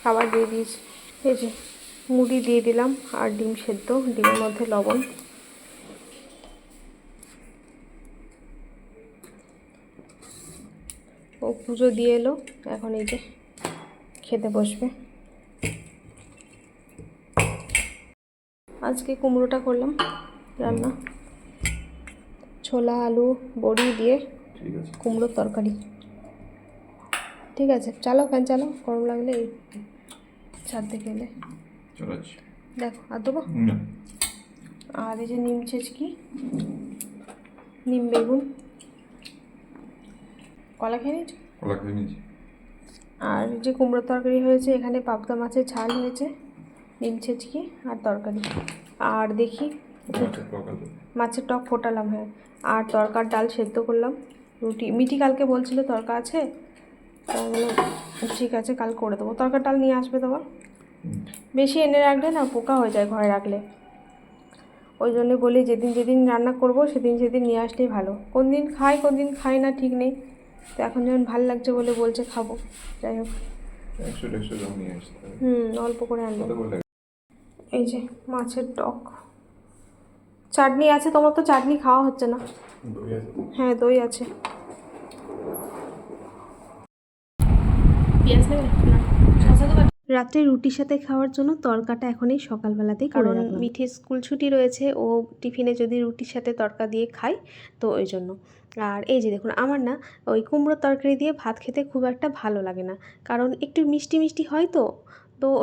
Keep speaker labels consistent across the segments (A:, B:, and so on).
A: খাবার দিয়ে দিয়েছি। এই যে মুড়ি দিয়ে দিলাম আর ডিম সেদ্ধ, ডিমের মধ্যে লবণ। ও পুজো দিয়ে এলো, এখন এই যে খেতে বসবে। আজকে কুমড়োটা করলাম রান্না, ছোলা আলু বড়ি দিয়ে কুমড়োর তরকারি। ঠিক আছে, চালাও ফ্যান চালাও, গরম লাগলে এই ছাদ থেকে এলে দেখো। আর দেবো? আর এই যে নিম ছেচকি, নিম বেগুন, কলা খেয়ে নিয়েছি। আর যে কুমড়োর তরকারি হয়েছে, এখানে পাবদা মাছের ঝাল হয়েছে, নিম ছেচকি আর তরকারি। আর দেখি মাছের টক ফোটালাম, হ্যাঁ। আর তরকার ডাল সেদ্ধ করলাম, রুটি। মিটি কালকে বলছিল তরকা আছে, ঠিক আছে কাল করে দেবো। তরকার ডাল নিয়ে আসবে তোমার, বেশি এনে রাখলে না পোকা হয়ে যায় ঘরে রাখলে। ওই জন্যে বলি যেদিন যেদিন রান্না করব সেদিন সেদিন নিয়ে আসলেই ভালো। কোন দিন খাই কোন দিন খাই না ঠিক নেই, তো এখন যেমন ভালো লাগছে বলে বলছে খাবো, যাই হোক। অল্প করে আনবো। এই যে মাছের টক, চাটনি আছে। তোমার তো চাটনি খাওয়া হচ্ছে না। হ্যাঁ দই আছে। রাত্রে রুটির সাথে খাওয়ার জন্য তরকাটা এখনই সকালবেলাতেই করে রাখলাম, কারণ মিঠির স্কুল ছুটি রয়েছে, ও টিফিনে যদি রুটির সাথে তরকা দিয়ে খায়, তো ওই জন্য। আর এই যে দেখুন, আমার না ওই কুমড়োর তরকারি দিয়ে ভাত খেতে খুব একটা ভালো লাগে না, কারণ একটু মিষ্টি মিষ্টি হয়, তো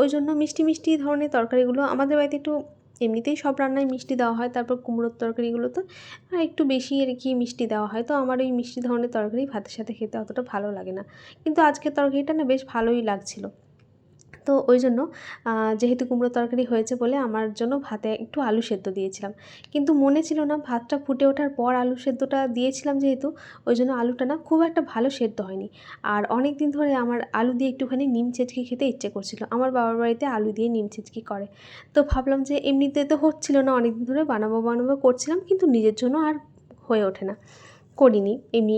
A: ওই জন্য মিষ্টি মিষ্টি ধরনের তরকারিগুলো আমাদের বাড়িতে একটু, এমনিতেই সব রান্নায় মিষ্টি দেওয়া হয়, তারপর কুমড়োর তরকারিগুলো তো একটু বেশি আর কি মিষ্টি দেওয়া হয়, তো আমার ওই মিষ্টি ধরনের তরকারি ভাতের সাথে খেতে অতটা ভালো লাগে না। কিন্তু আজকের তরকারিটা না বেশ ভালোই লাগছিলো, তো ওই জন্য যেহেতু কুমড়ো তরকারি হয়েছে বলে আমার জন্য ভাতে একটু আলু সেদ্ধ দিয়েছিলাম, কিন্তু মনে ছিল না ভাতটা ফুটে ওঠার পর আলু সেদ্ধটা দিয়েছিলাম, যেহেতু ওই জন্য আলুটা না খুব একটা ভালো সেদ্ধ হয়নি। আর অনেক দিন ধরে আমার আলু দিয়ে একটুখানি নিম ছেচকি খেতে ইচ্ছে করছিল, আমার বাবার বাড়িতে আলু দিয়ে নিম ছেচকি করে, তো ভাবলাম যে এমনিতে তো হচ্ছিল না, অনেক দিন ধরে বানাবো বানাবো করছিলাম, কিন্তু নিজের জন্য আর হয়ে ওঠে না, করিনি, এমনি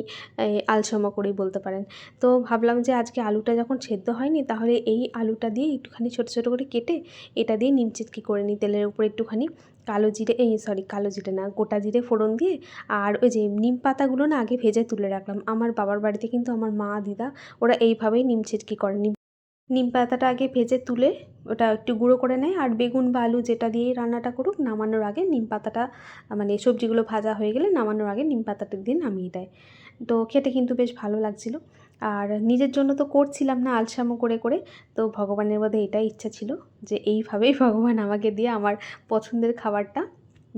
A: আলসেমা করেই বলতে পারেন। তো ভাবলাম যে আজকে আলুটা যখন সেদ্ধ হয়নি, তাহলে এই আলুটা দিয়ে একটুখানি ছোটো ছোটো করে কেটে এটা দিয়ে নিম চিটকি করে নিই, তেলের উপরে একটুখানি কালো জিরে, কালো জিরে না, গোটা জিরে ফোড়ন দিয়ে। আর ওই যে নিম পাতাগুলো না আগে ভেজে তুলে রাখলাম, আমার বাবার বাড়িতে কিন্তু আমার মা দিদা ওরা এইভাবেই নিম চিটকি করে। নিম পাতাটা আগে ভেজে তুলে ওটা একটু গুঁড়ো করে নেয়, আর বেগুন বা আলু যেটা দিয়েই রান্নাটা করুক, নামানোর আগে নিম পাতাটা, মানে সবজিগুলো ভাজা হয়ে গেলে নামানোর আগে নিম পাতাটা দিয়ে নামিয়ে দেয়। তো খেতে কিন্তু বেশ ভালো লাগছিলো। আর নিজের জন্য তো করছিলাম না আলসামো করে করে, তো ভগবানের মধ্যে এটাই ইচ্ছা ছিল যে এইভাবেই ভগবান আমাকে দিয়ে আমার পছন্দের খাবারটা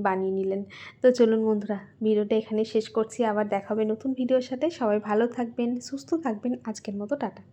A: বানিয়ে নিলেন। তো চলুন বন্ধুরা, ভিডিওটা এখানে শেষ করছি, আবার দেখাবে নতুন ভিডিওর সাথে। সবাই ভালো থাকবেন, সুস্থ থাকবেন, আজকের মতো টাটা।